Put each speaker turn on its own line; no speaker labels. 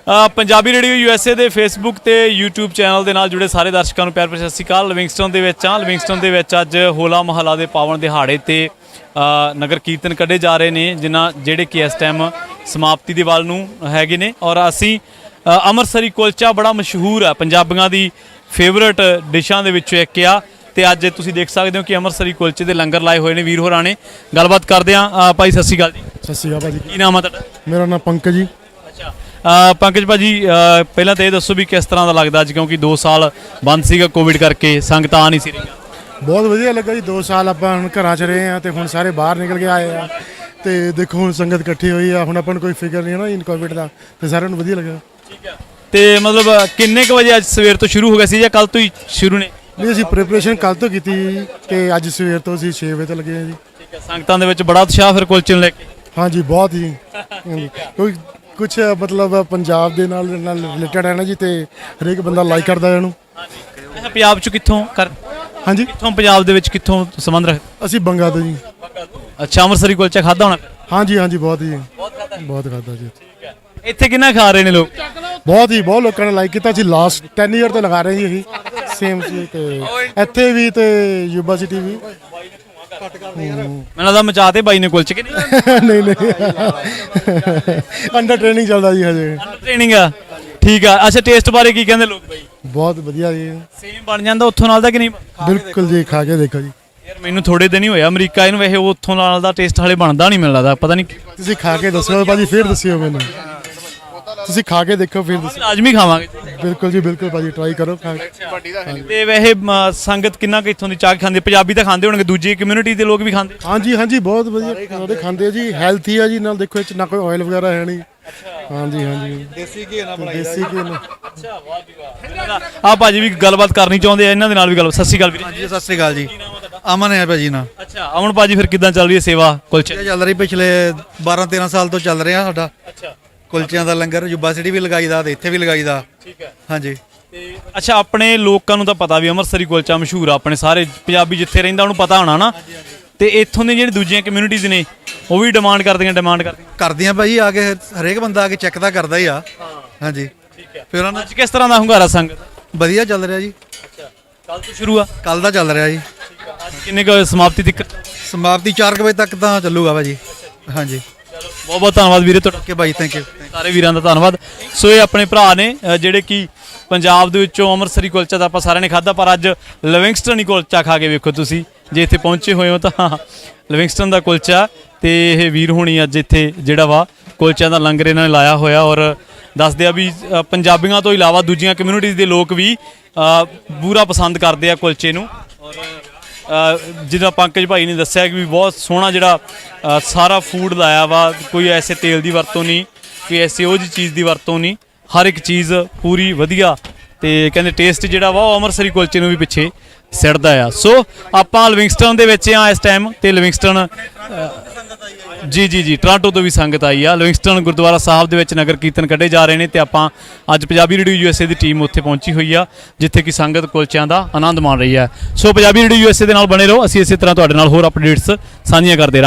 Punjabi radio USA ਦੇ Facebook ਤੇ YouTube channel ਦੇ ਨਾਲ ਜੁੜੇ ਸਾਰੇ ਦਰਸ਼ਕਾਂ ਨੂੰ ਪਿਆਰ ਭਰੀ ਸਤਿ ਸ਼੍ਰੀ ਅਕਾਲ। ਲਿਵਿੰਗਸਟਨ ਦੇ ਵਿੱਚ ਲਿਵਿੰਗਸਟਨ ਦੇ ਵਿੱਚ ਅੱਜ ਹੋਲਾ ਮਹੱਲਾ ਦੇ ਪਾਵਨ ਦਿਹਾੜੇ ਤੇ ਨਗਰ ਕੀਰਤਨ ਕੱਢੇ ਜਾ ਰਹੇ ਨੇ ਜਿਹੜੇ ਕਿ ਇਸ ਟਾਈਮ ਸਮਾਪਤੀ ਦੇ ਵੱਲ ਨੂੰ ਹੈਗੇ ਨੇ। ਔਰ ਅਸੀਂ ਅੰਮ੍ਰਿਤਸਰੀ ਕੁਲਚਾ ਬੜਾ ਮਸ਼ਹੂਰ ਆ, ਪੰਜਾਬੀਆਂ ਦੀ ਫੇਵਰਟ ਡਿਸ਼ਾਂ ਦੇ ਵਿੱਚੋਂ ਇੱਕ ਆ। ਤੇ ਅੱਜ ਤੁਸੀਂ ਦੇਖ ਸਕਦੇ ਹੋ ਕਿ ਅੰਮ੍ਰਿਤਸਰੀ ਕੁਲਚੇ ਦੇ ਲੰਗਰ ਲਾਏ ਹੋਏ ਨੇ ਵੀਰ ਹੋਰਾਂ ਨੇ। ਗੱਲਬਾਤ ਕਰਦੇ ਹਾਂ। ਭਾਈ ਸਤਿ ਸ਼੍ਰੀ ਅਕਾਲ ਜੀ।
ਸਤਿ ਸ਼੍ਰੀ ਅਕਾਲ ਭਾਜੀ।
ਕੀ ਨਾਮ ਆ ਤੁਹਾਡਾ?
ਮੇਰਾ ਨਾਮ ਪੰਕਜ ਜੀ।
ਅੱਛਾ ਪੰਕਜ ਭਾਜੀ, ਪਹਿਲਾਂ ਤਾਂ ਇਹ ਦੱਸੋ ਵੀ ਕਿਸ ਤਰ੍ਹਾਂ ਦਾ ਲੱਗਦਾ ਅੱਜ, ਕਿਉਂਕਿ 2 ਸਾਲ ਬੰਦ ਸੀਗਾ ਕੋਵਿਡ ਕਰਕੇ, ਸੰਗਤਾਂ ਆ ਨਹੀਂ ਸੀ ਰਹੀਆਂ।
ਬਹੁਤ ਵਧੀਆ ਲੱਗਾ ਜੀ। 2 ਸਾਲ ਆਪਾਂ ਹੁਣ ਘਰਾਂ 'ਚ ਰਹੇ ਹਾਂ ਤੇ ਹੁਣ ਸਾਰੇ ਬਾਹਰ ਨਿਕਲ ਕੇ ਆਏ ਆ ਤੇ ਦੇਖੋ ਹੁਣ ਸੰਗਤ ਇਕੱਠੀ ਹੋਈ ਆ। ਹੁਣ ਆਪਾਂ ਨੂੰ ਕੋਈ ਫਿਕਰ ਨਹੀਂ ਹੈ ਨਾ ਕੋਵਿਡ ਦਾ, ਤੇ ਸਾਰਿਆਂ ਨੂੰ ਵਧੀਆ ਲੱਗਾ।
ਠੀਕ ਹੈ। ਤੇ ਮਤਲਬ ਕਿੰਨੇ ਕੁ ਵਜੇ ਅੱਜ ਸਵੇਰ ਤੋਂ ਸ਼ੁਰੂ ਹੋ ਗਿਆ ਸੀ ਜਾਂ ਕੱਲ ਤੋਂ ਹੀ ਸ਼ੁਰੂ ਨੇ?
ਨਹੀਂ, ਅਸੀਂ ਪ੍ਰੀਪਰੇਸ਼ਨ ਕੱਲ ਤੋਂ ਕੀਤੀ ਤੇ ਅੱਜ ਸਵੇਰ ਤੋਂ ਅਸੀਂ 6 ਵਜੇ ਤੋਂ ਲੱਗੇ ਹਾਂ ਜੀ।
ਠੀਕ ਹੈ। ਸੰਗਤਾਂ ਦੇ ਵਿੱਚ ਬੜਾ ਉਤਸ਼ਾਹ ਫਿਰ ਕੁਲਚੇ ਨੂੰ ਲੈ ਕੇ?
ਹਾਂਜੀ ਬਹੁਤ ਜੀ। ਕੋਈ ਕੁਛ ਮਤਲਬ ਪੰਜਾਬ ਦੇ ਨਾਲ ਰਿਲੇਟਡ ਹੈ ਨਾ ਜੀ, ਤੇ ਹਰੇਕ ਬੰਦਾ ਲਾਈਕ ਕਰਦਾ ਇਹਨੂੰ।
ਅੱਛਾ, ਪੰਜਾਬ ਚ ਕਿੱਥੋਂ
ਹਾਂਜੀ,
ਕਿੱਥੋਂ ਪੰਜਾਬ ਦੇ ਵਿੱਚ ਕਿੱਥੋਂ ਸੰਬੰਧ ਰੱਖ?
ਅਸੀਂ ਬੰਗਾ ਤੋਂ ਜੀ।
ਅੱਛਾ, ਅੰਮ੍ਰਿਤਸਰੀ ਕੁਲਚਾ ਖਾਦਾ ਹੋਣਾ?
ਹਾਂਜੀ ਹਾਂਜੀ, ਬਹੁਤ ਜੀ, ਬਹੁਤ ਖਾਦਾ ਜੀ।
ਠੀਕ ਹੈ। ਇੱਥੇ ਕਿੰਨਾ ਖਾ ਰਹੇ ਨੇ ਲੋਕ?
ਬਹੁਤ ਲੋਕਾਂ ਨੇ ਲਾਈਕ ਕੀਤਾ ਜੀ। ਲਾਸਟ 10 ਈਅਰ ਤੋਂ ਲਗਾ ਰਹੇ ਜੀ ਅਸੀਂ ਸੇਮ ਸੀ, ਤੇ ਇੱਥੇ ਵੀ ਤੇ ਯੂਬਾ ਸਿਟੀ ਵੀ।
ਮੈਨੂੰ ਲੱਗਦਾ ਮਚਾ ਤੇ ਬਾਈ ਨੇ ਕੁਲਚੇ ਕਿ ਨਹੀਂ?
ਨਹੀਂ ਅੰਡਰ ਟ੍ਰੇਨਿੰਗ ਚੱਲਦਾ ਜੀ ਹਜੇ।
ਅੰਡਰ ਟ੍ਰੇਨਿੰਗ ਆ। ਠੀਕ ਆ। ਅੱਛਾ, ਟੇਸਟ ਬਾਰੇ ਕੀ ਕਹਿੰਦੇ ਲੋਕ ਬਾਈ?
ਬਹੁਤ ਵਧੀਆ ਜੀ।
ਸੇਮ ਬਣ ਜਾਂਦਾ ਉੱਥੋਂ ਨਾਲ ਦਾ ਕਿ ਨਹੀਂ?
ਬਿਲਕੁਲ ਜੀ, ਖਾ ਕੇ ਦੇਖੋ ਜੀ।
ਯਾਰ ਮੈਨੂੰ ਥੋੜੇ ਦਿਨ ਹੀ ਹੋਇਆ ਅਮਰੀਕਾ ਇਹਨੂੰ, ਵੈਸੇ ਉੱਥੋਂ ਨਾਲ ਦਾ ਟੇਸਟ ਹਲੇ ਬਣਦਾ ਨਹੀਂ, ਮੈਨੂੰ ਲੱਗਦਾ। ਪਤਾ ਨਹੀਂ,
ਤੁਸੀਂ ਖਾ ਕੇ ਦੱਸੋ ਭਾਜੀ, ਫਿਰ ਦੱਸਿਓ ਮੈਨੂੰ। ਤੁਸੀਂ ਖਾ ਕੇ ਦੇਖੋ ਫਿਰ ਦੱਸੋ।
ਲਾਜ਼ਮੀ ਖਾਵਾਂਗੇ।
ਬਿਲਕੁਲ ਜੀ, ਬਿਲਕੁਲ ਭਾਜੀ, ਟਰਾਈ ਕਰੋ।
ਤੇ ਵੈਸੇ ਸੰਗਤ ਕਿੰਨਾ ਕੁ ਇੱਥੋਂ ਦੀ ਚਾਹ ਖਾਂਦੇ? ਪੰਜਾਬੀ ਤਾਂ ਖਾਂਦੇ ਹੋਣਗੇ, ਦੂਜੀ ਕਮਿਊਨਿਟੀ ਦੇ ਲੋਕ ਵੀ ਖਾਂਦੇ?
ਹਾਂਜੀ ਹਾਂਜੀ, ਬਹੁਤ ਵਧੀਆ ਉਹਦੇ ਖਾਂਦੇ ਆ ਜੀ। ਹੈਲਥੀ ਆ ਜੀ, ਨਾਲ ਦੇਖੋ ਇਹ 'ਚ ਨਾ ਕੋਈ ਆਇਲ ਵਗੈਰਾ ਹੈ ਨਹੀਂ। ਹਾਂਜੀ ਹਾਂਜੀ, ਦੇਸੀ ਘੀ ਨਾਲ ਬਣਾਈ। ਦੇਸੀ ਘੀ ਨਾਲ।
ਅੱਛਾ, ਵਾਹ ਜੀ ਵਾਹ। ਆ ਭਾਜੀ ਵੀ ਗੱਲਬਾਤ ਕਰਨੀ ਚਾਹੁੰਦੇ ਆ, ਇਹਨਾਂ ਦੇ ਨਾਲ ਵੀ ਗੱਲਬਾਤ। ਸਤਿ ਸ਼੍ਰੀ ਅਕਾਲ ਵੀਰ ਜੀ।
ਸਤਿ ਸ਼੍ਰੀ ਅਕਾਲ ਜੀ। ਅਮਨ ਹੈ ਭਾਜੀ ਨਾ।
ਅੱਛਾ ਅਮਨ ਭਾਜੀ, ਫਿਰ ਕਿੱਦਾਂ ਚੱਲ ਰਹੀ ਹੈ ਸੇਵਾ ਕੁਲਚੇ?
ਚੱਲ ਰਹੀ ਪਿਛਲੇ 12-13 ਸਾਲ ਤੋਂ ਚੱਲ ਰਿਹਾ ਸਾਡਾ।
ਅੱਛਾ,
ਕੁਲਚਿਆਂ ਦਾ ਲੰਗਰ ਯੂਬਾ ਸਿਟੀ ਵੀ ਲਗਾਈਦਾ ਤੇ ਇੱਥੇ ਵੀ ਲਗਾਈਦਾ।
ਠੀਕ ਹੈ।
ਹਾਂਜੀ।
ਤੇ ਅੱਛਾ, ਆਪਣੇ ਲੋਕਾਂ ਨੂੰ ਤਾਂ ਪਤਾ ਵੀ ਅੰਮ੍ਰਿਤਸਰੀ ਕੁਲਚਾ ਮਸ਼ਹੂਰ ਆ, ਆਪਣੇ ਸਾਰੇ ਪੰਜਾਬੀ ਜਿੱਥੇ ਰਹਿੰਦਾ ਉਹਨੂੰ ਪਤਾ ਹੋਣਾ ਨਾ। ਤੇ ਇੱਥੋਂ ਦੇ ਜਿਹੜੇ ਦੂਜੀਆਂ ਕਮਿਊਨਿਟੀਜ਼ ਨੇ ਉਹ ਵੀ ਡਿਮਾਂਡ
ਕਰਦੀਆਂ ਭਾਜੀ। ਆ ਕੇ ਹਰੇਕ ਬੰਦਾ ਆ ਕੇ ਚੈੱਕ ਤਾਂ ਕਰਦਾ ਹੀ ਆ। ਹਾਂਜੀ।
ਠੀਕ ਹੈ।
ਫਿਰ ਉਹਨਾਂ
ਅੱਜ ਕਿਸ ਤਰ੍ਹਾਂ ਦਾ ਹੁੰਗਾਰਾ ਸੰਗਤ?
ਵਧੀਆ ਚੱਲ ਰਿਹਾ ਜੀ।
ਅੱਛਾ, ਕੱਲ ਤੋਂ ਸ਼ੁਰੂ ਆ?
ਕੱਲ ਦਾ ਚੱਲ ਰਿਹਾ ਜੀ।
ਅੱਜ ਕਿੰਨੇ ਕੁ ਸਮਾਪਤੀ ਤੱਕ?
ਸਮਾਪਤੀ 4 ਵਜੇ ਤੱਕ ਤਾਂ ਚੱਲੂਗਾ ਭਾਜੀ। ਹਾਂਜੀ।
ਬਹੁਤ ਬਹੁਤ ਧੰਨਵਾਦ ਵੀਰੇ ਤੁਹਾਡਾ।
Okay Bhai, thank you.
ਸਾਰੇ ਵੀਰਾਂ ਦਾ ਧੰਨਵਾਦ। ਸੋ ਇਹ ਆਪਣੇ ਭਰਾ ਨੇ ਜਿਹੜੇ ਕਿ ਪੰਜਾਬ ਦੇ ਵਿੱਚੋਂ ਅੰਮ੍ਰਿਤਸਰੀ ਕੁਲਚਾ ਤਾਂ ਆਪਾਂ ਸਾਰਿਆਂ ਨੇ ਖਾਧਾ, ਪਰ ਅੱਜ ਲਿਵਿੰਗਸਟਨ ਹੀ ਕੁਲਚਾ ਖਾ ਕੇ ਵੇਖੋ। ਤੁਸੀਂ ਜੇ ਇੱਥੇ ਪਹੁੰਚੇ ਹੋਏ ਹੋ ਤਾਂ ਲਿਵਿੰਗਸਟਨ ਦਾ ਕੁਲਚਾ, ਤੇ ਇਹ ਵੀਰ ਹੋਣੀ ਅੱਜ ਇੱਥੇ ਜਿਹੜਾ ਵਾ ਕੁਲਚਿਆਂ ਦਾ ਲੰਗਰ ਇਹਨਾਂ ਨੇ ਲਾਇਆ ਹੋਇਆ। ਔਰ ਦੱਸਦੇ ਆ ਵੀ ਪੰਜਾਬੀਆਂ ਤੋਂ ਇਲਾਵਾ ਦੂਜੀਆਂ ਕਮਿਊਨਿਟੀਜ਼ ਦੇ ਲੋਕ ਵੀ ਪੂਰਾ ਪਸੰਦ ਕਰਦੇ ਆ ਕੁਲਚੇ ਨੂੰ। ਔਰ ਜਿੱਦਾਂ ਪੰਕਜ ਭਾਈ ਨੇ ਦੱਸਿਆ ਕਿ ਵੀ ਬਹੁਤ ਸੋਹਣਾ ਜਿਹੜਾ ਸਾਰਾ ਫੂਡ ਲਾਇਆ ਵਾ। ਕੋਈ ਐਸੇ ਤੇਲ ਦੀ ਵਰਤੋਂ ਨਹੀਂ, ਕੋਈ ਐਸੀ ਉਹ ਜਿਹੀ ਚੀਜ਼ ਦੀ ਵਰਤੋਂ ਨਹੀਂ, ਹਰ ਇੱਕ ਚੀਜ਼ ਪੂਰੀ ਵਧੀਆ। ਤੇ ਕਹਿੰਦੇ ਟੇਸਟ ਜਿਹੜਾ ਵਾ ਉਹ ਅੰਮ੍ਰਿਤਸਰੀ ਕੁਲਚੇ ਨੂੰ ਵੀ ਪਿੱਛੇ ਸਿੱਟਦਾ ਆ। ਸੋ ਆਪਾਂ ਲਿਵਿੰਗਸਟਨ ਦੇ ਵਿੱਚ ਆ ਇਸ ਟਾਈਮ, ਤੇ ਲਿਵਿੰਗਸਟਨ ਜੀ ਟੋਰਾਂਟੋ ਤੋਂ ਵੀ ਸੰਗਤ ਆਈ ਆ। ਲਿਵਿੰਗਸਟਨ ਗੁਰਦੁਆਰਾ ਸਾਹਿਬ ਦੇ ਵਿੱਚ ਨਗਰ ਕੀਰਤਨ ਕੱਢੇ ਜਾ ਰਹੇ ਨੇ, ਤੇ ਆਪਾਂ ਅੱਜ ਪੰਜਾਬੀ ਰੇਡੀਓ USA ਦੀ ਟੀਮ ਉੱਥੇ ਪਹੁੰਚੀ ਹੋਈ ਆ, ਜਿੱਥੇ ਕਿ ਸੰਗਤ ਕੁਲਚਿਆਂ ਦਾ ਆਨੰਦ ਮਾਣ ਰਹੀ ਹੈ। ਸੋ ਪੰਜਾਬੀ ਰੇਡੀਓ USA ਦੇ ਨਾਲ ਬਣੇ ਰਹੋ, ਅਸੀਂ ਇਸੇ ਤਰ੍ਹਾਂ ਤੁਹਾਡੇ ਨਾਲ ਹੋਰ ਅਪਡੇਟਸ ਸਾਂਝੀਆਂ ਕਰਦੇ ਰਹਾਂਗੇ।